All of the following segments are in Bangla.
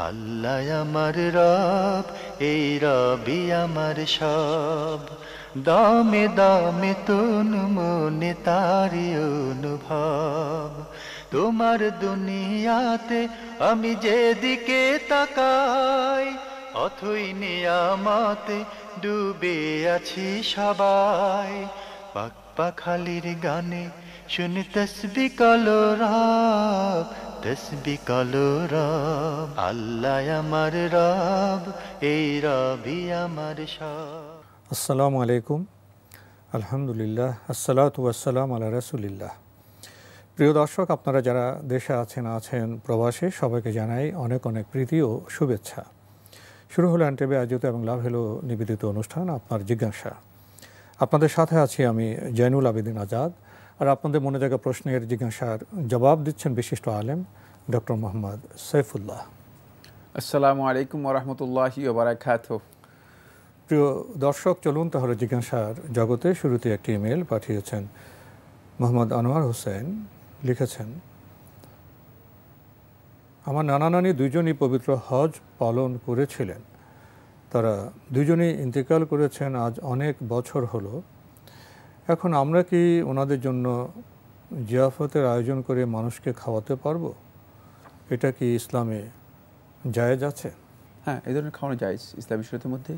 আল্লাহ আমার রব, এই রবি আমার সব। দামে দামে তন মনে তারি অনুভব। তোমার দুনিয়াতে আমি যেদিকে তাকাই, অথই নিয়ামতে ডুবে আছি সবাই। পাক পাখালির গানে শুনি তসবি কলো রব, তসবি কলো রব। আল্লাহ আমার রব, এই রবি আমার সব। আসসালামু আলাইকুম, আলহামদুলিল্লাহ, আসসালাতু ওয়াসসালাম আলা রাসূলিল্লাহ। প্রিয় দর্শক, আপনারা যারা দেশে আছেন প্রবাসে, সবাইকে জানাই অনেক অনেক প্রীতি ও শুভেচ্ছা। শুরু হলো এনটিভি আয়োজিত এবং লাভ হলো নিবেদিত অনুষ্ঠান আপনার জিজ্ঞাসা। আপনাদের সাথে আছি আমি জয়নুল আবেদিন আজাদ, আর আপনাদের মনে জায়গা প্রশ্নের জিজ্ঞাসার জবাব দিচ্ছেন বিশিষ্ট আলেম ডক্টর মোহাম্মদ সাইফুল্লাহ। আসসালামু আলাইকুম ওয়া রাহমাতুল্লাহি ওয়া বারাকাতুহু। প্রিয় দর্শক, চলুন তাহলে জিজ্ঞাসার জগতে। শুরুতে একটি ইমেল পাঠিয়েছেন মোহাম্মদ আনোয়ার হোসেন। লিখেছেন, আমার নানা নানি দুইজনই পবিত্র হজ পালন করেছিলেন। তারা দুইজনই ইন্তেকাল করেছেন আজ অনেক বছর হলো। এখন আমরা কি ওনাদের জন্য জিয়াফতের আয়োজন করে মানুষকে খাওয়াতে পারবো? এটা কি ইসলামে জায়েজ আছে? হ্যাঁ, এই ধরনের খাওয়ানো জায়েজ, ইসলামী শরীয়তের মধ্যে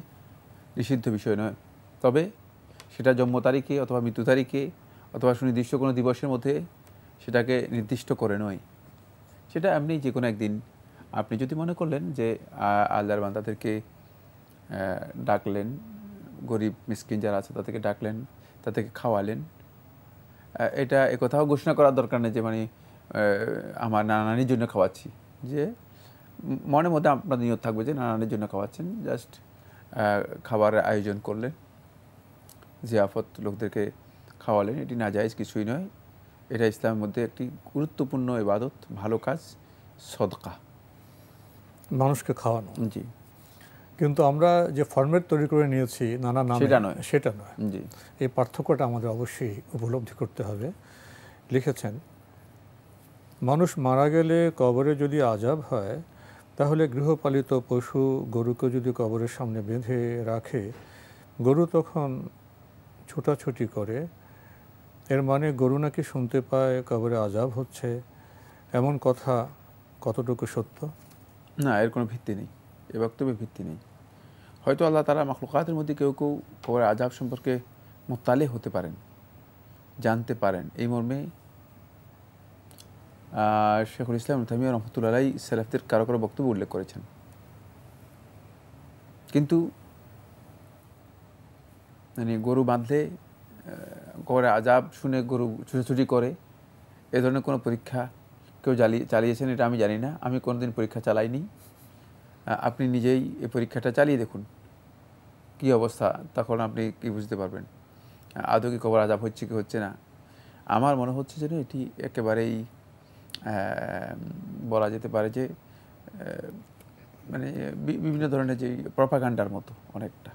নিষিদ্ধ বিষয় নয়। তবে সেটা জন্ম তারিখে অথবা মৃত্যু তারিখে অথবা সুনির্দিষ্ট কোনো দিবসের মধ্যে সেটাকে নির্দিষ্ট করে নয়। সেটা এমনি যে কোনো একদিন আপনি যদি মনে করলেন যে আল্লাহর বান্দাদেরকে ডাকলেন, গরিব মিসকিন যারা আছে তাদেরকে ডাকলেন, তাদেরকে খাওয়ালেন, এটা একথাও ঘোষণা করার দরকার নেই যে মানে আমার নানানির জন্য খাওয়াচ্ছি। যে মনের মধ্যে আপনার নিয়ত থাকবে যে নানানির জন্য খাওয়াচ্ছেন, জাস্ট খাবারের আয়োজন করলেন, জিয়াফত লোকদেরকে খাওয়ালেন, এটি নাজায়েজ কিছুই নয়। এটা ইসলামের মধ্যে একটি গুরুত্বপূর্ণ ইবাদত, ভালো কাজ, সদকা, মানুষকে খাওয়ানো। জি। কিন্তু আমরা যে ফরম্যাট তৈরি করে নিয়েছি নানা নামে, সেটা নয়। জি, এই পার্থক্যটা আমাদের অবশ্যই উপলব্ধি করতে হবে। লিখেছেন, মানুষ মারা গেলে কবরে যদি আযাব হয়, তাহলে গৃহপালিত পশু গরুকে যদি কবরের সামনে বেঁধে রাখে, গরু তখন ছুটাছুটি করে, এর মানে গরু নাকি শুনতে পায় কবরে আযাব হচ্ছে, এমন কথা কতটুকু সত্য? না, এর কোনো ভিত্তি নেই, এ বক্তব্যের ভিত্তি নেই। হয়তো আল্লাহ তাআলা মাখলুকাতের মধ্যে কেউ কেউ কবরের আযাব সম্পর্কে মুত্তালি হতে পারেন, জানতে পারেন। এই মর্মে শেখুল ইসলাম ইবনে তাইমিয়া রাহমাতুল্লাহি আলাইহি সালাফদের কারো কারো বক্তব্য উল্লেখ করেছেন। কিন্তু মানে গরু বাঁধলে কবরে আযাব শুনে গরু ছুটাছুটি করে, এ ধরনের কোনো পরীক্ষা কেউ চালিয়েছেন এটা আমি জানি না। আমি কোনোদিন পরীক্ষা চালাইনি। আপনি নিজেই এই পরীক্ষাটা চালিয়ে দেখুন কী অবস্থা, তখন আপনি কি বুঝতে পারবেন আদৌ কি কবর আযাব হচ্ছে কি হচ্ছে না। আমার মনে হচ্ছে যেন এটি একেবারেই বলা যেতে পারে যে মানে বিভিন্ন ধরনের যে প্রপাগান্ডার মতো, অনেকটা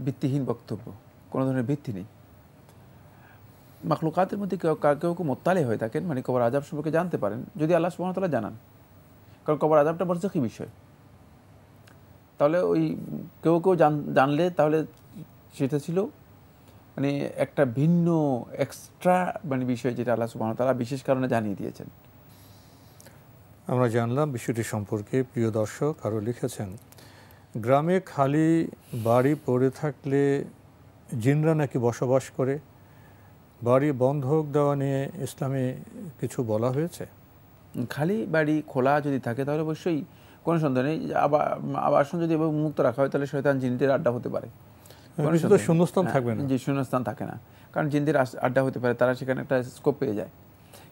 ভিত্তিহীন বক্তব্য, কোনো ধরনের ভিত্তি নেই। মাখলুকাতের মধ্যে কেউ কেউ মোত্তালে হয়ে থাকেন, মানে কবর আযাব সম্পর্কে জানতে পারেন যদি আল্লাহ সুবহানাহু ওয়া তাআলা জানান। কারণ কবর আযাবটা বরযাখী বিষয়। তাহলে ওই কেউ জানলে তাহলে সেটা ছিল মানে একটা ভিন্ন এক্সট্রা মানে বিষয়, যেটা আল্লাহ সুবহানাহু ওয়া তাআলা বিশেষ কারণে জানিয়ে দিয়েছেন। আমরা জানলাম বিষয়টি সম্পর্কে। প্রিয় দর্শক আরও লিখেছেন, গ্রামে খালি বাড়ি পড়ে থাকলে জিনরা নাকি বসবাস করে, বাড়ি বন্ধক দেওয়া নিয়ে ইসলামে কিছু বলা হয়েছে? খালি বাড়ি খোলা যদি থাকে তাহলে অবশ্যই কোনো সন্দেহ নেই। আবাসন যদি এভাবে মুক্ত রাখা হয় তাহলে শয়তান জিনদের আড্ডা হতে পারে। শূন্যস্থান থাকবে না, যে শূন্যস্থান থাকে না, কারণ জিনদের আড্ডা হতে পারে, তারা সেখানে একটা স্কোপ পেয়ে যায়।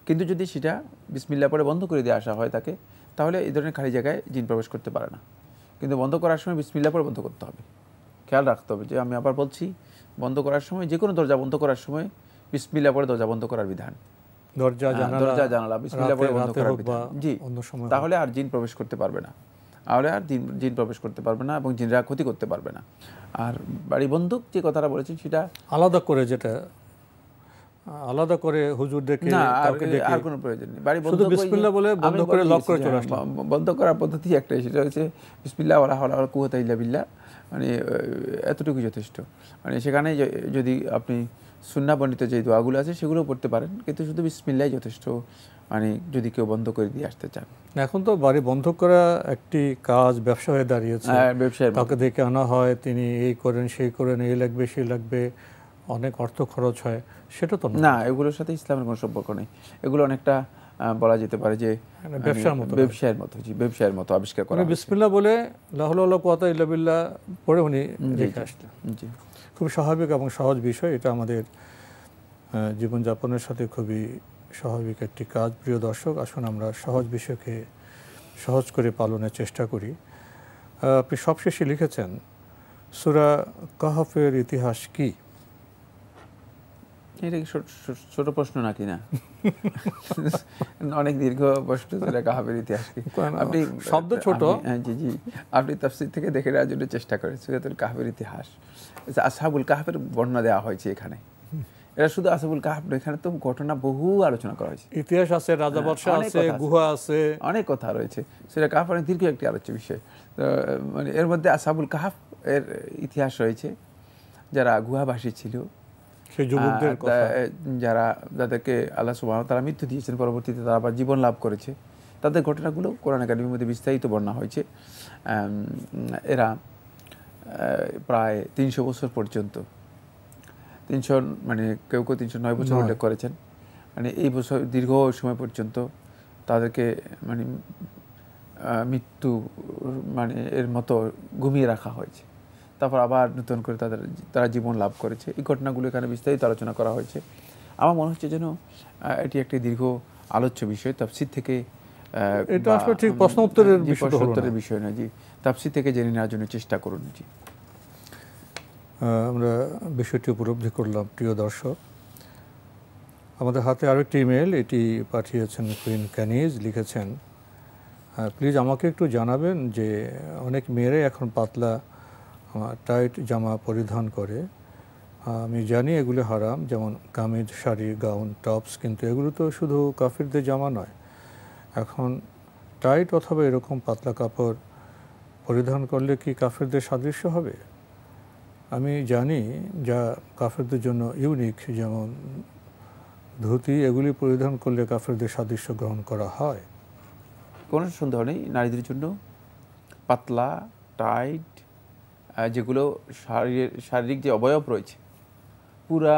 কিন্তু যদি সেটা বিসমিল্লাহ পরে বন্ধ করে দিয়ে আসা হয় তাকে, তাহলে এই ধরনের খালি জায়গায় জিন প্রবেশ করতে পারে না। কিন্তু বন্ধ করার সময় বিসমিল্লাহ পরে বন্ধ করতে হবে। খেয়াল রাখতে হবে যে আমি আবার বলছি, বন্ধ করার সময় যে কোনো দরজা বন্ধ করার সময় বিসমিল্লাহ পরে দরজা বন্ধ করার বিধান। দরজা জানালা বিসমিল্লাহ পরে বন্ধ করার বিধান। জি, তাহলে আর জিন প্রবেশ করতে পারবে না, তাহলে আর জিন প্রবেশ করতে পারবে না এবং জিনরা ক্ষতি করতে পারবে না। আর বাড়ি বন্ধক যে কথাটা বলেছেন সেটা আলাদা করে, যেটা আলাদা করে হুজুর ডেকে না, কাউকে ডেকে আর কোনো প্রয়োজন নেই। বাড়ি বন্ধ শুধু করে বিসমিল্লাহ বলে বন্ধ করে লক করে চলে আসলাম। বন্ধ করার পদ্ধতি একটাই, সেটা হচ্ছে বিসমিল্লাহ ওয়ালা হাওলা ওয়ালা কুওয়াতা ইল্লা বিল্লাহ, মানে এতটুকু যথেষ্ট। মানে সেখানে যদি আপনি সুন্নাহ বর্ণিত যে দোয়াগুলো আছে সেগুলো পড়তে পারেন, কিন্তু শুধু বিসমিল্লাহই যথেষ্ট, মানে যদি কেউ বন্ধ করে দিয়ে আসতে চান। এখন তো বাড়ি বন্ধ করা একটি কাজ, ব্যবসা হয়ে দাঁড়িয়েছে। ব্যবসায়ের কাউকে দেখে আনা হয়, তিনি এই করেন সেই করেন, এই লাগবে সেই লাগবে, অনেক অর্থ খরচ হয়, সেটা তো না, এগুলোর সাথে ইসলামের কোনো সম্পর্ক নেই। এগুলো অনেকটা বলা যেতে পারে যে ব্যবসার মতো, ব্যবসায়ের মতো, জি ব্যবসায়ের মতো আবিষ্কার করা। বিসমিল্লাহ বলে লা হাওলা ওয়ালা কুওয়াতা ইল্লা বিল্লাহ পড়ে উনি রেখে আসলেন। জি, খুব স্বাভাবিক এবং সহজ বিষয়। এটা আমাদের জীবনযাপনের সাথে খুবই স্বাভাবিক একটি কাজ। প্রিয় দর্শক, আসুন আমরা সহজ বিষয়কে সহজ করে পালনের চেষ্টা করি। আপনি সবশেষে লিখেছেন সূরা কাহফের ইতিহাস কি? এটা কি ছোট প্রশ্ন নাকি? না, অনেক দীর্ঘ প্রশ্ন। সূরা কাহফের ইতিহাস কি? আপনি শব্দ ছোট। জি জি, আপনি তাফসীর থেকে দেখে নেওয়ার জন্য চেষ্টা করেন। সূরাতুল কাহফের ইতিহাস, আসহাবুল কাহফের বর্ণনা দেওয়া হয়েছে এখানে। এটা শুধু আসহাবুল কাহফ নয়, এখানে তো ঘটনা বহু আলোচনা করা হয়েছে। ইতিহাস আছে, রাজা বাদশা আছে, গুহা আছে, অনেক কথা রয়েছে। সূরা কাহফ অনেক দীর্ঘ একটি আলোচ্য বিষয়। মানে এর মধ্যে আসহাবুল কাহফ এর ইতিহাস রয়েছে, যারা গুহাবাসী ছিল, সেই যুবকদের কথা, যাদেরকে আল্লাহ সুবহানাহু ওয়া তাআলা মৃত্যু দিয়েছেন, পরবর্তীতে তারা আবার জীবন লাভ করেছে, তাদের ঘটনাগুলো কোরআনে কারীমের মধ্যে বিস্তারিত বর্ণনা হয়েছে। এরা প্রায় 300 বছর পর্যন্ত, 300 মানে কেউ কেউ 309 বছর উল্লেখ করেছেন, মানে এই বছর দীর্ঘ সময় পর্যন্ত তাদেরকে মানে মৃত্যু মানে এর মতো ঘুমিয়ে রাখা হয়েছে। তারপর আবার নতুন করে তারা জীবন লাভ করেছে। এই ঘটনাগুলো এখানে বিস্তারিত আলোচনা করা হয়েছে। আমার মনে হচ্ছে যেন এটি একটি দীর্ঘ আলোচ্য বিষয়। তাফসীর থেকে এটা আসলে ঠিক প্রশ্ন উত্তরের বিষয় নয়। জি, তাফসীর থেকে জেনে নেওয়ার জন্য চেষ্টা করুন। জি, আমরা বিষয়টি উপলব্ধি করলাম। প্রিয় দর্শক, আমাদের হাতে আরেকটি ইমেল, এটি পাঠিয়েছেন কুইন ক্যানিজ। লিখেছেন, প্লিজ আমাকে একটু জানাবেন যে অনেক মেয়েরাই এখন পাতলা টাইট জামা পরিধান করে। আমি জানি এগুলো হারাম, যেমন কামিজ, শাড়ি, গাউন, টপস, কিন্তু এগুলো তো শুধু কাফিরদের জামা নয়। এখন টাইট অথবা এরকম পাতলা কাপড় পরিধান করলে কি কাফিরদের সাদৃশ্য হবে? আমি জানি যা কাফিরদের জন্য ইউনিক, যেমন ধুতি, এগুলি পরিধান করলে কাফিরদের সাদৃশ্য গ্রহণ করা হয়। কোনো সন্দেহ নেই, নারীদের জন্য পাতলা টাইট যেগুলো শারীরিক যে অবয়ব রয়েছে, পুরা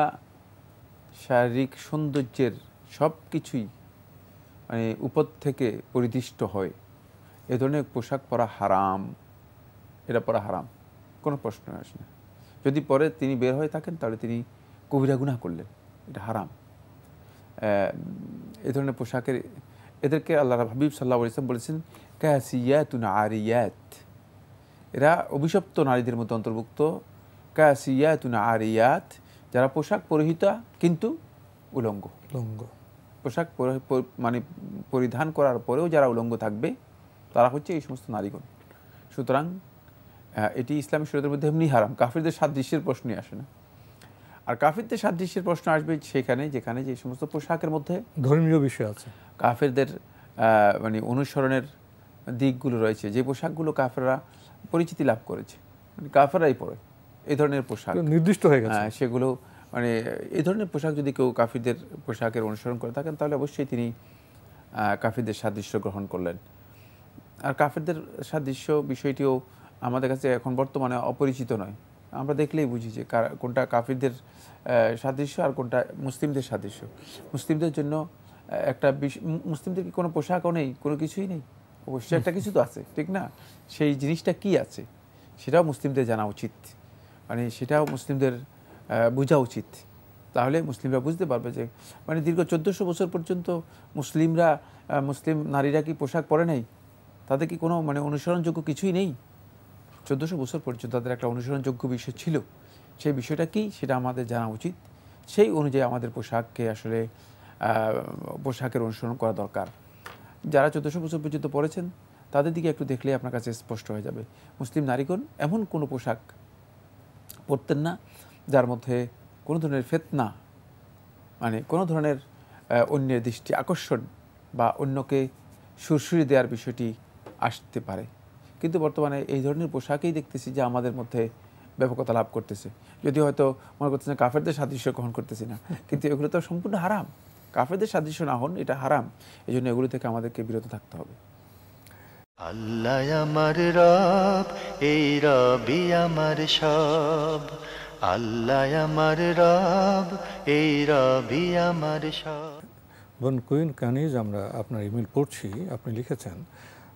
শারীরিক সৌন্দর্যের সব কিছুই মানে উপর থেকে পরিদিষ্ট হয়, এ ধরনের পোশাক পরা হারাম। এটা পরা হারাম, কোনো প্রশ্ন আসে না। যদি পরে তিনি বের হয়ে থাকেন তাহলে তিনি কবিরা গুনাহ করলেন, এটা হারাম। এ ধরনের পোশাকের এদেরকে আল্লাহ হাবিব সাল্লাল্লাহু আলাইহি ওয়াসাল্লাম বলেছেন কাসিয়াতুন আরিয়াত, এরা অভিশপ্ত নারীদের মধ্যে অন্তর্ভুক্ত। কাসিয়াতুন আরিয়াত, যারা পোশাক পরিহিতা কিন্তু উলঙ্গ। পোশাক মানে পরিধান করার পরেও যারা উলঙ্গ থাকবে তারা হচ্ছে এই সমস্ত নারীগণ। সুতরাং এটি ইসলামী শরীয়তের মধ্যে এমনি হারাম, কাফিরদের সাদৃশ্যের প্রশ্নই আসে না। আর কাফিরদের সাদৃশ্যের প্রশ্ন আসবে সেখানে যেখানে যে সমস্ত পোশাকের মধ্যে ধর্মীয় বিষয় আছে, কাফেরদের মানে অনুসরণের দিকগুলো রয়েছে, যে পোশাকগুলো কাফেররা পরিচিতি লাভ করেছে, মানে কাফেররাই পরে এই ধরনের পোশাক নির্দিষ্ট হয়ে গেছে, সেগুলো মানে এই ধরনের পোশাক যদি কেউ কাফিরদের পোশাকের অনুসরণ করে থাকেন তাহলে অবশ্যই তিনি কাফিরদের সাদৃশ্য গ্রহণ করলেন। আর কাফিরদের সাদৃশ্য বিষয়টিও আমাদের কাছে এখন বর্তমানে অপরিচিত নয়। আমরা দেখলেই বুঝি যে কোনটা কাফিরদের সাদৃশ্য আর কোনটা মুসলিমদের সাদৃশ্য। মুসলিমদের জন্য একটা মুসলিমদের কি কোনো পোশাকও নেই, কোনো কিছুই নেই? অবশ্যই একটা কিছু তো আছে, ঠিক না? সেই জিনিসটা কি আছে সেটাও মুসলিমদের জানা উচিত, মানে সেটাও মুসলিমদের বোঝা উচিত। তাহলে মুসলিমরা বুঝতে পারবে যে মানে দীর্ঘ 1400 বছর পর্যন্ত মুসলিম নারীরা কি পোশাক পরে নাই? তাদের কি কোনো মানে অনুসরণযোগ্য কিছুই নেই? 1400 বছর পর্যন্ত তাদের একটা অনুসরণযোগ্য বিষয় ছিল। সেই বিষয়টা কি সেটা আমাদের জানা উচিত। সেই অনুযায়ী আমাদের পোশাককে আসলে পোশাকের অনুসরণ করা দরকার। যারা 1400 বছর পর্যন্ত পড়েছেন তাদের দিকে একটু দেখলে আপনার কাছে স্পষ্ট হয়ে যাবে মুসলিম নারীগণ এমন কোনো পোশাক পরতেন না যার মধ্যে কোনো ধরনের ফিতনা মানে কোনো ধরনের অন্যের দৃষ্টি আকর্ষণ বা অন্যকে সুরসুরি দেওয়ার বিষয়টি আসতে পারে। কিন্তু বর্তমানে এই ধরনের পোশাকেই দেখতেছি যে আমাদের মধ্যে ব্যাপকতা লাভ করতেছে। যদিও হয়তো মনে করতেছে না কাফেরদের সাদৃশ্য গ্রহণ করতেছি না, কিন্তু এগুলো তো সম্পূর্ণ হারাম। কাফেরদের সাদৃশ্য না হন, এটা হারাম। এই জন্য এগুলো থেকে আমাদেরকে বিরত থাকতে হবে। আল্লাহ আমার রব, এই রবি আমার সব। আল্লাহ আমার রব, এই রবি আমার সব। বোন কুইন কানিজ, আমরা আপনার ইমেল পড়ছি। আপনি লিখেছেন,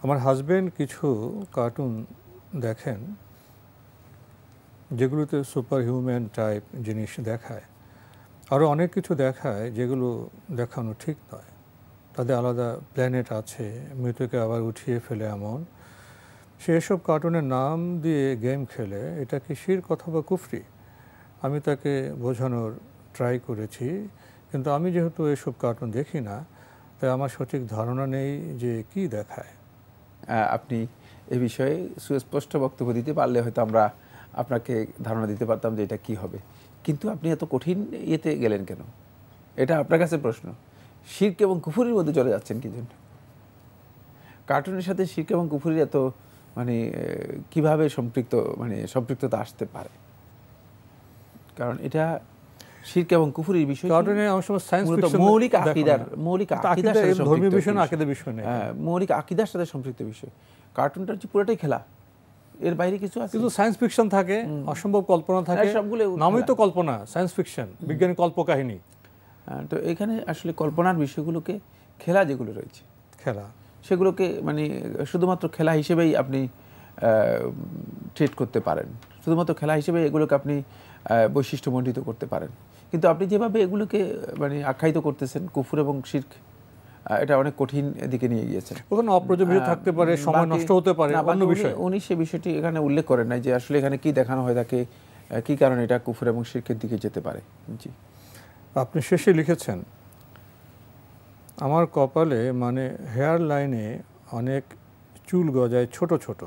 আমার হাজবেন্ড কিছু কার্টুন দেখেন যেগুলোতে সুপার হিউম্যান টাইপ জিনিস দেখায়, আরও অনেক কিছু দেখায় যেগুলো দেখানো ঠিক নয়। তাদের আলাদা প্ল্যানেট আছে, মৃতকে আবার উঠিয়ে ফেলে এমন। সে এসব কার্টুনের নাম দিয়ে গেম খেলে। এটা কি শিরক অথবা কুফরি? আমি তাকে বোঝানোর ট্রাই করেছি, কিন্তু আমি যেহেতু এসব কার্টুন দেখি না, তাই আমার সঠিক ধারণা নেই যে কি দেখায়। আপনি এ বিষয়ে সুস্পষ্ট বক্তব্য দিতে পারলে হয়তো আমরা আপনাকে ধারণা দিতে পারতাম যে এটা কি হবে। কিন্তু আপনি এত কঠিন ইয়েতে গেলেন কেন? এটা আপনার কাছে প্রশ্ন। শিরক এবং কুফরির মধ্যে চলে যাচ্ছেন কি জন্য? কার্টুনের সাথে শিরক এবং কুফরির এত মানে কিভাবে সম্পৃক্ততা আসতে পারে? কারণ এটা শিরক এবং কুফরির বিষয়। কার্টুনে অনেক সময় সায়েন্স ফিকশন, মৌলিক আকীদার সাথে ধর্মীয় বিষয় না, আকীদার বিষয় নেই। মৌলিক আকীদার সাথে সম্পৃক্ত বিষয়। কার্টুনটা হচ্ছে পুরোটাই খেলা, এর বাইরে কিছু আছে। কিন্তু সায়েন্স ফিকশন থাকে, অসম্ভব কল্পনা থাকে। সবগুলো নামই তো কল্পনা, সায়েন্স ফিকশন, বিজ্ঞানী কল্পকাহিনী। তো এখানে আসলে কল্পনার বিষয়গুলোকে, খেলা যেগুলো রয়েছে, খেলা, সেগুলোকে মানে শুধুমাত্র খেলা হিসেবেই আপনি ট্রিট করতে পারেন। শুধুমাত্র খেলা হিসেবে এগুলোকে আপনি বৈশিষ্ট্যমণ্ডিত করতে পারেন। কিন্তু আপনি যেভাবে এগুলোকে মানে আখ্যায়িত করতেছেন কুফর এবং শিরক, এটা অনেক কঠিন দিকে নিয়ে গিয়েছে। ওখানে অপ্রয়োজনীয় বিষয় থাকতে পারে, সময় নষ্ট হতে পারে, অন্য বিষয়। উনি সে বিষয়টি এখানে উল্লেখ করেন নাই যে আসলে এখানে কি দেখানো হয় তাকে, কি কারণে এটা কুফর এবং শিরকের দিকে যেতে পারে। জি, আপনি শেষে লিখেছেন, আমার কপালে মানে হেয়ার লাইনে অনেক চুল গজায় ছোট ছোট।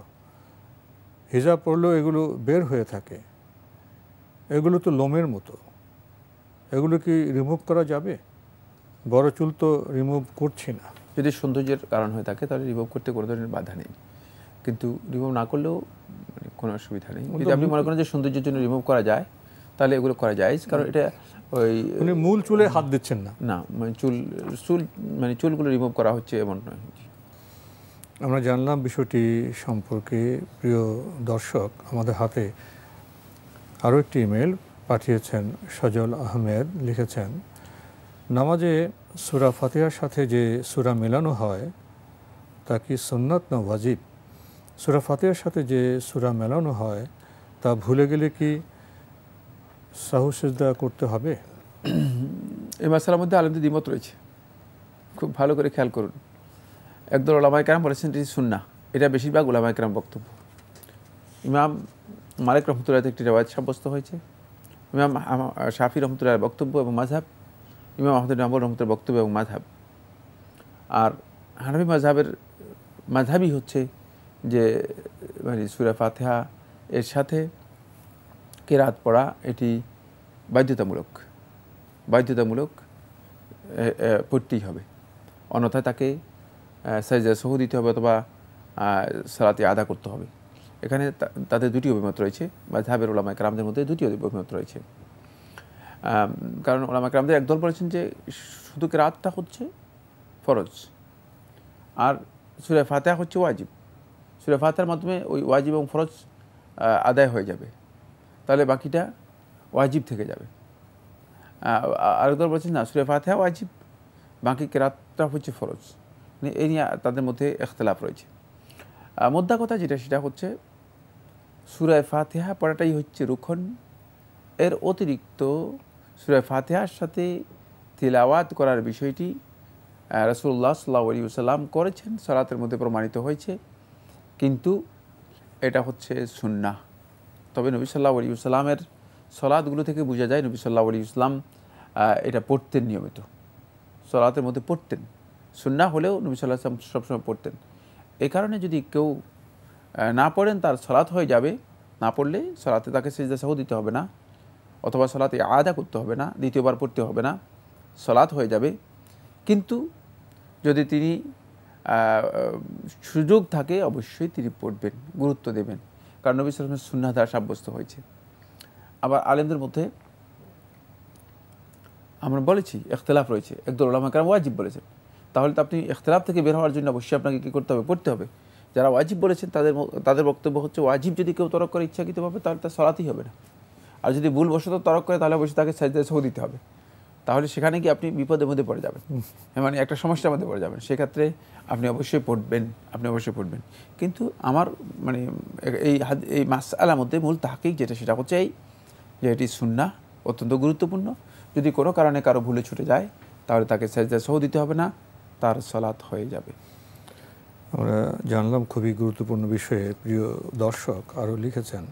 হিজাব পরলেও এগুলো বের হয়ে থাকে। এগুলো তো লোমের মতো, এগুলো কি রিমুভ করা যাবে? বড় চুল তো রিমুভ করছি না। যদি সৌন্দর্যের কারণ হয়ে থাকে তাহলে রিমুভ করতে কোনো ধরনের বাধা নেই, কিন্তু রিমুভ না করলেও মানে কোনো অসুবিধা নেই। যদি আপনি মনে করেন যে সৌন্দর্যের জন্য রিমুভ করা যায়, তাহলে এগুলো করা যায়। কারণ এটা ওই মূল চুলে হাত দিচ্ছেন না। না, মানে চুলগুলো রিমুভ করা হচ্ছে এমন নয়। আমরা জানলাম বিষয়টি সম্পর্কে। প্রিয় দর্শক, আমাদের হাতে আরও একটি ইমেল পাঠিয়েছেন সজল আহমেদ। লিখেছেন, নামাজে সূরা ফাতিহার সাথে যে সূরা মেলানো হয় তা কি সুন্নাত না ওয়াজিব? সূরা ফাতিহার সাথে যে সূরা মেলানো হয় তা ভুলে গেলে কি সাহু সিজদা করতে হবে? এই মাসালার মধ্যে আলেমদের দ্বিমত রয়েছে, খুব ভালো করে খেয়াল করুন। একদল উলামায়ে কেরাম বলেছেন এটি সুন্নাহ, এটা বেশিরভাগ উলামায়ে কেরাম বক্তব্য। ইমাম মালিক রহমতুল্লাহ একটি রেওয়ায়াত সাব্যস্ত হয়েছে, ইমাম শাফি রহমতুল্লাহ বক্তব্য এবং মাযহাব, ইমাম আহমদ বিন হাম্বল রহমতুল্লাহ বক্তব্য এবং মাযহাব। আর হানাফি মাযহাবের মাযহাবই হচ্ছে যে মানে সূরা ফাতিহা এর সাথে কিরাত পড়া এটি বাধ্যতামূলক পড়তেই হবে, অন্যথায় তাকে সাজদা সাহু দিতে হবে অথবা সালাতে আদা করতে হবে। এখানে তাদের দুটি অভিমত রয়েছে, মাযহাবের উলামায়ে কেরামদের মধ্যে দুটি অভিমত রয়েছে। কারণ উলামায়ে কেরামদের একদল বলেছেন যে শুধু কিরাতটা হচ্ছে ফরজ, আর সূরা ফাতিহা হচ্ছে ওয়াজিব। সূরা ফাতিহার মাধ্যমে ওই ওয়াজিব এবং ফরজ আদায় হয়ে যাবে, তাহলে বাকিটা ওয়াজিব থেকে যাবে। আরেকদল বলছেন না, সূরা ফাতিহা ওয়াজিব, বাকি কিরাতটা হচ্ছে ফরজ। এই নিয়ে তাদের মধ্যে ইখতিলাফ রয়েছে। মোদ্দা কথা যেটা, সেটা হচ্ছে সূরা ফাতিহা পড়াটাই হচ্ছে রুকন। এর অতিরিক্ত সূরা ফাতিহার সাথে তিলাওয়াত করার বিষয়টি রাসূলুল্লাহ সাল্লাল্লাহু আলাইহি ওয়াসাল্লাম করেছেন, সালাতের মধ্যে প্রমাণিত হয়েছে, কিন্তু এটা হচ্ছে সুন্নাহ। তবে নবী সাল্লাল্লাহু আলাইহি ওয়াসাল্লামের সালাতগুলো থেকে বোঝা যায় নবী সাল্লাল্লাহু আলাইহি ওয়াসাল্লাম এটা পড়তেন, নিয়মিত সালাতের মধ্যে পড়তেন। সুন্নাহ হলেও নবী সাল্লাল্লাহু আলাইহি ওয়াসাল্লাম সবসময় পড়তেন। এই কারণে যদি কেউ না পড়েন তার সালাত হয়ে যাবে, না পড়লে সালাতে তাকে সিজদা সাহু দিতে হবে না, অথবা সালাতে আদা করতে হবে না, দ্বিতীয়বার পড়তে হবে না, সলাৎ হয়ে যাবে। কিন্তু যদি তিনি সুযোগ থাকে অবশ্যই তিনি পড়বেন, গুরুত্ব দেবেন, কারণ নবী সাল্লাল্লাহু আলাইহি ওয়াসাল্লামের সুন্নাহ দ্বারা সাব্যস্ত হয়েছে। আবার আলেমদের মধ্যে আমরা বলেছি ইখতিলাফ রয়েছে, একদল উলামা কেরাম ওয়াজিব বলেছেন, তাহলে তো আপনি ইখতিলাফ থেকে বের হওয়ার জন্য অবশ্যই আপনাকে কী করতে হবে? পড়তে হবে। যারা ওয়াজিব বলেছেন তাদের বক্তব্য হচ্ছে ওয়াজিব যদি কেউ তরক করে ইচ্ছাকৃতভাবে তাহলে তার সলাতই হবে না, আর যদি ভুলবশত তরক করে তাহলে অবশ্যই তাকে সাজদায় সহ দিতে হবে। তাহলে সেখানে কি আপনি বিপদের মধ্যে পড়ে যাবেন, মানে একটা সমস্যার মধ্যে পড়ে যাবেন। সেক্ষেত্রে আপনি অবশ্যই পড়বেন। কিন্তু আমার মানে এই মাসআলার মধ্যে মূল তাহকিক যেটা, সেটা হচ্ছে এই যে এটি সুন্নাহ, অত্যন্ত গুরুত্বপূর্ণ। যদি কোনো কারণে কারো ভুলে ছুটে যায় তাহলে তাকে সাজদায় সহ দিতে হবে না, তার সলাৎ হয়ে যাবে। আমরা জানলাম খুবই গুরুত্বপূর্ণ বিষয়ে। প্রিয় দর্শক আরও লিখেছেন,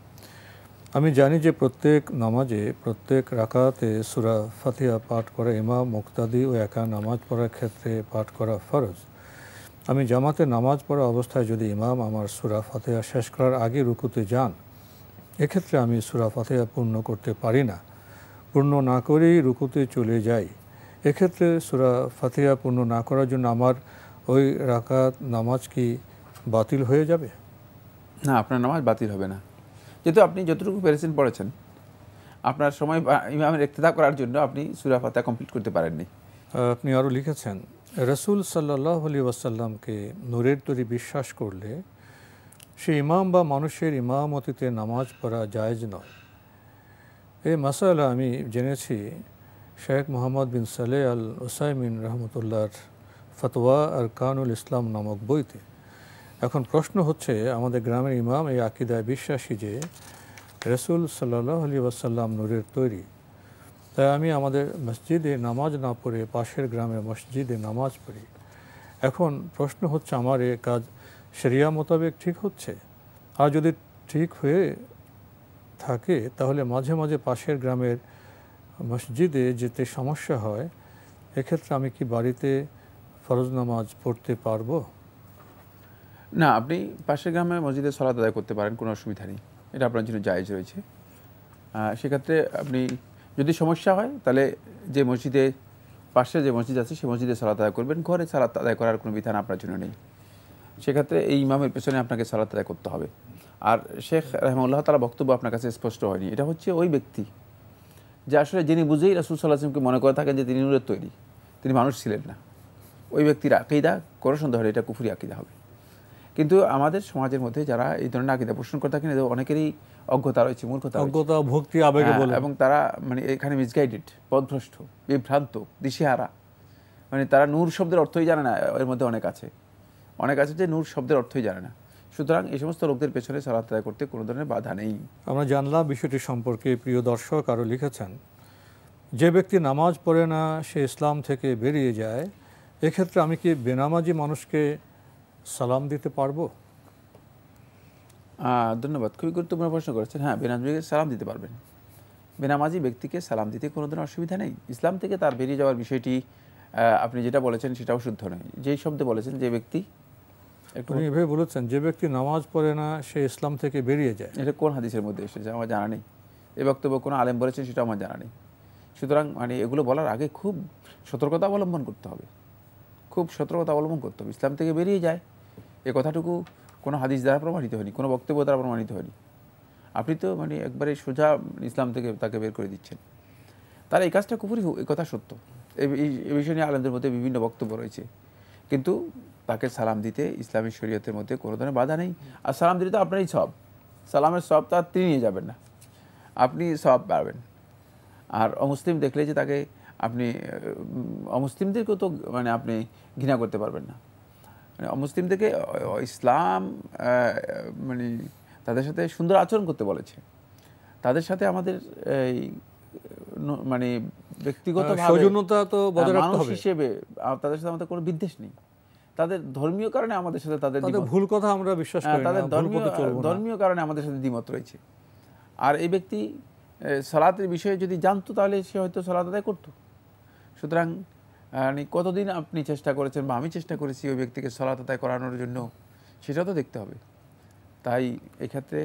আমি জানি যে প্রত্যেক নামাজে প্রত্যেক রাকাতে সূরা ফাতিহা পাঠ করা ইমাম, মুক্তাদি ও একা নামাজ পড়ার ক্ষেত্রে পাঠ করা ফরজ। আমি জামাতে নামাজ পড়া অবস্থায় যদি ইমাম আমার সূরা ফাতিহা শেষ করার আগে রুকুতে যান, এক্ষেত্রে আমি সূরা ফাতিহা পূর্ণ করতে পারি না, পূর্ণ না করেই রুকুতে চলে যাই। এক্ষেত্রে সূরা ফাতিহা পূর্ণ না করার জন্য আমার ওই রাকাত নামাজ কি বাতিল হয়ে যাবে? না, আপনার নামাজ বাতিল হবে না, যেহেতু আপনি যতটুকু পেরেছেন পড়েছেন। আপনার সময় ইমামের ইক্তেদা করার জন্য আপনি সূরা ফাতিহা কমপ্লিট করতে পারেননি। আপনি আরও লিখেছেন, রাসূল সাল্লাল্লাহু আলাইহি ওয়াসাল্লামকে নূরের তৈরি বিশ্বাস করলে সে ইমাম বা মানুষের ইমামতিতে নামাজ পড়া জায়েজ নয়। এই মাসালা আমি জেনেছি শেখ মোহাম্মদ বিন সালেহ আল উসাইমিন রহমতুল্লাহর ফতোয়া আরকানুল ইসলাম নামক বইতে। এখন প্রশ্ন হচ্ছে, আমাদের গ্রামের ইমাম এই আকিদায় বিশ্বাসী যে রাসূল সাল্লাল্লাহু আলাইহি ওয়াসাল্লাম নূরের তৈরি, তাই আমি আমাদের মসজিদে নামাজ না পড়ে পাশের গ্রামের মসজিদে নামাজ পড়ি। এখন প্রশ্ন হচ্ছে, আমার এ কাজ শরিয়া মোতাবেক ঠিক হচ্ছে? আর যদি ঠিক হয়ে থাকে তাহলে মাঝে মাঝে পাশের গ্রামের মসজিদে যেতে সমস্যা হয়, এক্ষেত্রে আমি কি বাড়িতে ফরজ নামাজ পড়তে পারবো? না, আপনি পাশের গ্রামে মসজিদে সালাত আদায় করতে পারেন, কোনো অসুবিধা নেই, এটা আপনার জন্য জায়েজ রয়েছে। সেক্ষেত্রে আপনি যদি সমস্যা হয় তাহলে যে মসজিদে পাশে যে মসজিদ আছে সেই মসজিদে সালাত আদায় করবেন, ঘরে সালাত আদায় করার কোনো বিধান আপনার জন্য নেই। সেক্ষেত্রে এই ইমামের পেছনে আপনাকে সালাত আদায় করতে হবে। আর শেখ রাহিমাহুল্লাহ তাআলা বক্তব্য আপনার কাছে স্পষ্ট হয়নি, এটা হচ্ছে ওই ব্যক্তি যে আসলে যিনি বুঝেই রাসূল সাল্লাল্লাহু আলাইহি ওয়াসাল্লামকে মনে করে থাকেন যে তিনি নূরের তৈরি, তিনি মানুষ ছিলেন না, ওই ব্যক্তির আকীদা কোনো সন্দেহ হলে এটা কুফরি আকীদা হবে। কিন্তু আমাদের সমাজের মধ্যে যারা এই ধরনের আকীদা পোষণ করে থাকেন এদের অনেকেরই অজ্ঞতা রয়েছে, মূর্খতা রয়েছে, অজ্ঞতা, ভক্তি, আবেগে বলে, এবং তারা মানে এখানে মিসগাইডেড, পথভ্রষ্ট, বিভ্রান্ত, দিশেহারা। মানে তারা নূর শব্দের অর্থই জানে না, এর মধ্যে অনেক আছে যে নূর শব্দের অর্থই জানে না। সুতরাং এই সমস্ত লোকদের পেছনে সালাত আদায় করতে কোনো ধরনের বাধা নেই। আমরা জানলাম বিষয়টি সম্পর্কে। প্রিয় দর্শক আরও লিখেছেন, যে ব্যক্তি নামাজ পড়ে না সে ইসলাম থেকে বেরিয়ে যায়, এক্ষেত্রে আমি কি বেনামাজি মানুষকে সালাম দিতে পারবো? ধন্যবাদ, খুবই গুরুত্বপূর্ণ প্রশ্ন করেছেন। হ্যাঁ, বেনামাজিকে সালাম দিতে পারবেন। বেনামাজি ব্যক্তিকে সালাম দিতে কোনো ধরনের অসুবিধা নেই। ইসলাম থেকে তার বেরিয়ে যাওয়ার বিষয়টি আপনি যেটা বলেছেন সেটাও শুদ্ধ নয়। যেই শব্দে বলেছেন যে ব্যক্তি, উনি এভাবে বলেছেন, যে ব্যক্তি নামাজ পড়ে না সে ইসলাম থেকে বেরিয়ে যায়। এটা কোন হাদিসের মধ্যে এসেছে আমার জানা নেই, এই বক্তব্য কোনো আলেম বলেছেন সেটা আমার জানা নেই। সুতরাং মানে এগুলো বলার আগে খুব সতর্কতা অবলম্বন করতে হবে, ইসলাম থেকে বেরিয়ে যায় এ কথাটুকু কোনো হাদিস দ্বারা প্রমাণিত হয়নি, কোনো বক্তব্য দ্বারা প্রমাণিত হয়নি। আপনি তো মানে একবারে সোজা ইসলাম থেকে তাকে বের করে দিচ্ছেন। তারা এই কাজটা কুফরি, এই কথা সত্য। এই বিষয় নিয়ে আলেমদের মধ্যে বিভিন্ন বক্তব্য রয়েছে, কিন্তু তাকে সালাম দিতে ইসলামী শরীয়তের মধ্যে কোনো ধরনের বাধা নেই। আর সালাম দিলে তো আপনারই সব, সালামের সব তো আর তিনি নিয়ে যাবেন না, আপনি সব পাবেন। আর অমুসলিম দেখলে যে তাকে আপনি অমুসলিমদেরকেও তো মানে আপনি ঘৃণা করতে পারবেন না। মানে অমুসলিমদেরকে ইসলাম মানে তাদের সাথে সুন্দর আচরণ করতে বলেছে, তাদের সাথে আমাদের এই মানে ব্যক্তিগত সৌজন্যতা তো বজায় রাখতে হবে হিসেবে তাদের সাথে আমাদের কোনো বিদ্বেষ নেই। তাদের ধর্মীয় কারণে আমাদের সাথে তাদের ভুল কথা আমরা বিশ্বাস করি না, তাদের ধর্মীয় কারণে আমাদের সাথে দ্বিমত রয়েছে। আর এই ব্যক্তি সালাতের বিষয়ে যদি জানতো তাহলে সে হয়তো সালাত আদায় করতো। সুতরাং কতদিন আপনি চেষ্টা করেছেন বা আমি চেষ্টা করেছি ওই ব্যক্তিকে সালাত আদায় করানোর জন্য, সেটা তো দেখতে হবে। তাই এক্ষেত্রে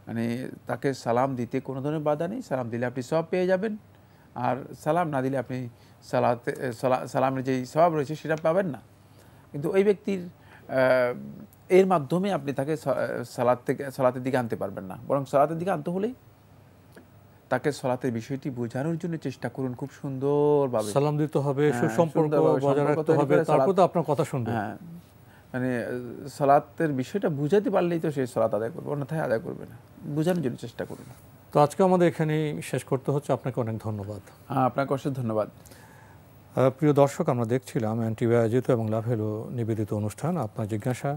মানে তাকে সালাম দিতে কোনো ধরনের বাধা নেই, সালাম দিলে আপনি সব পেয়ে যাবেন, আর সালাম না দিলে আপনি সালামের যেই স্বভাব রয়েছে সেটা পাবেন না। কিন্তু ওই ব্যক্তির এর মাধ্যমে আপনি তাকে সালাতের দিকে আনতে পারবেন না, বরং সালাতের দিকে আনতে হলেই তাকে সালাতের বিষয়টি বোঝানোর জন্য চেষ্টা করুন খুব সুন্দরভাবে। সালাম দিতে হবে, সুসম্পর্ক বজায় রাখতে হবে, তারপর তো আপনার কথা শুনবে। হ্যাঁ, মানে সালাতের বিষয়টা বুঝাতে পারলেই তো সে সালাত আদায় করবে, অন্যথায় আদায় করবে না। বোঝানোর জন্য চেষ্টা করুন। তো আজকে আমাদের এখানেই শেষ করতে হচ্ছে। আপনাকে অনেক ধন্যবাদ। আপনাকে অশেষ ধন্যবাদ। প্রিয় দর্শক, আমরা দেখছিলাম এনটিভি আয়োজিত এবং লাভেলো নিবেদিত অনুষ্ঠান আপনার জিজ্ঞাসা।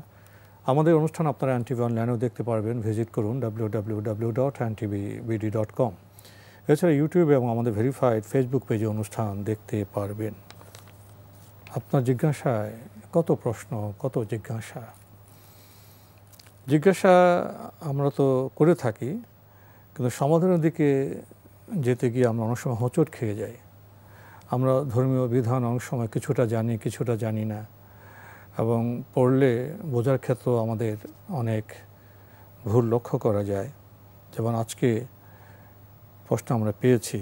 আমাদের অনুষ্ঠান আপনারা এনটিভি অনলাইনেও দেখতে পারবেন। ভিজিট করুন www.ntvbd.com। এছাড়া ইউটিউবে এবং আমাদের ভেরিফাইড ফেসবুক পেজে অনুষ্ঠান দেখতে পারবেন। আপনার জিজ্ঞাসায় কত প্রশ্ন, কত জিজ্ঞাসা আমরা তো করে থাকি, কিন্তু সমাধানের দিকে যেতে গিয়ে আমরা অনেক সময় হোঁচট খেয়ে যাই। আমরা ধর্মীয় বিধান অনেক সময় কিছুটা জানি, কিছুটা জানি না, এবং পড়লে বোঝার ক্ষেত্রেও আমাদের অনেক ভুল লক্ষ্য করা যায়। যেমন আজকে প্রশ্ন আমরা পেয়েছি,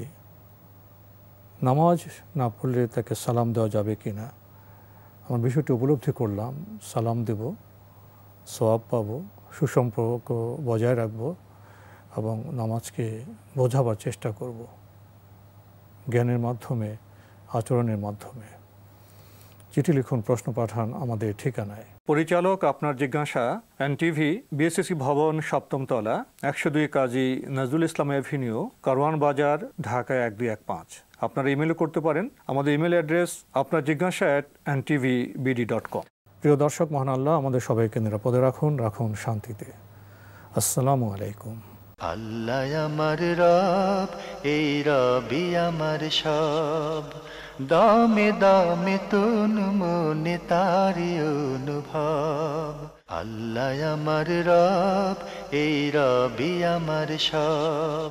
নামাজ না পড়লে তাকে সালাম দেওয়া যাবে কি না। আমরা বিষয়টি উপলব্ধি করলাম, সালাম দেব, সওয়াব পাবো, সুসম্পর্ক বজায় রাখব এবং নামাজকে বোঝাবার চেষ্টা করব জ্ঞানের মাধ্যমে, আচরণের মাধ্যমে। চিঠি লিখুন, প্রশ্ন পাঠান আমাদের ঠিকানায়। পরিচালক আপনার জিজ্ঞাসা, এনটিভি, বিএসসি ভবন, 7ম তলা, 102 কাজী নজরুল ইসলাম এভিনিউ, কারওয়ান বাজার, ঢাকা 1215। আপনারা ইমেল করতে পারেন। আমাদের ইমেল অ্যাড্রেস আপনার জিজ্ঞাসা @ntvbd.com। প্রিয় দর্শক, মহান আল্লাহ আমাদের সবাইকে নিরাপদে রাখুন, রাখুন শান্তিতে। আসসালামু আলাইকুম। আল্লাহ আমার রব, এই রবি আমার সব, দামে দামে তুন মনে তারি অনুভব। আল্লাহ আমার রব, এই রবি আমার সব।